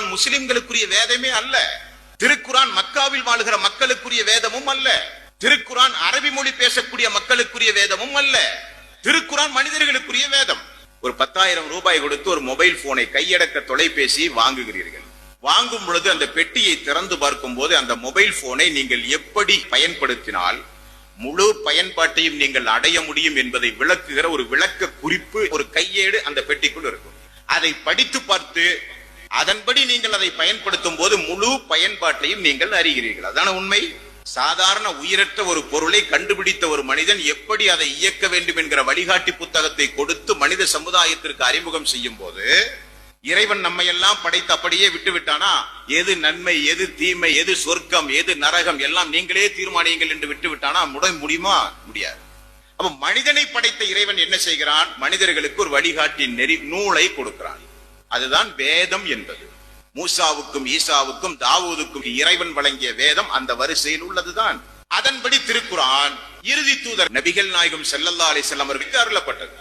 திருக்குரான் முஸ்லிம்களுக்குரிய வேதமே அல்ல. திருக்குரான் மக்காவில் வாழ்கிற மக்களுக்குரிய வேதமும் அல்ல. திருக்குரான் அரபி மொழி பேசக்கூடிய மக்களுக்குரிய வேதமும் அல்ல. திருக்குரான் மனிதர்களுக்குரிய வேதம். ஒரு 10,000 ரூபாய் கொடுத்து ஒரு மொபைல் போனை, கையடக்க தொலைபேசி வாங்குகிறீர்கள். வாங்கும் பொழுது அந்த பெட்டியை திறந்து பார்க்கும் போது அந்த மொபைல் போனை நீங்கள் எப்படி பயன்படுத்தினால் முழு பயன்பாட்டையும் நீங்கள் அடைய முடியும் என்பதை விளக்குகிற ஒரு விளக்க குறிப்பு, ஒரு கையேடு அந்த பெட்டிக்குள் இருக்கும். அதை படித்து பார்த்து அதன்படி நீங்கள் அதை பயன்படுத்தும் போது முழு பயன்பாட்டையும் நீங்கள் அறிகிறீர்கள். அதான உண்மை. சாதாரண உயிரற்ற ஒரு பொருளை கண்டுபிடித்த ஒரு மனிதன் எப்படி அதை இயக்க வேண்டும் என்கிற வழிகாட்டி புத்தகத்தை கொடுத்து மனித சமுதாயத்திற்கு அறிமுகம் செய்யும் போது இறைவன் நம்மை எல்லாம் படைத்து அப்படியே விட்டு விட்டானா, எது நன்மை, எது தீமை, எது சொர்க்கம், எது நரகம் எல்லாம் நீங்களே தீர்மானியுங்கள் என்று விட்டு விட்டானா முடியுமா? முடியாது. அப்ப மனிதனை படைத்த இறைவன் என்ன செய்கிறான்? மனிதர்களுக்கு ஒரு வழிகாட்டி நூலை கொடுக்கிறான். அதுதான் வேதம் என்பது. மூசாவுக்கும் ஈசாவுக்கும் தாவூதுக்கும் இறைவன் வழங்கிய வேதம் அந்த வரிசையில் உள்ளதுதான். அதன்படி திருக்குரான் இறுதி தூதர் நபிகள் நாயகம் ஸல்லல்லாஹு அலைஹி வஸல்லம் அவர்களுக்கு அருளப்பட்டது.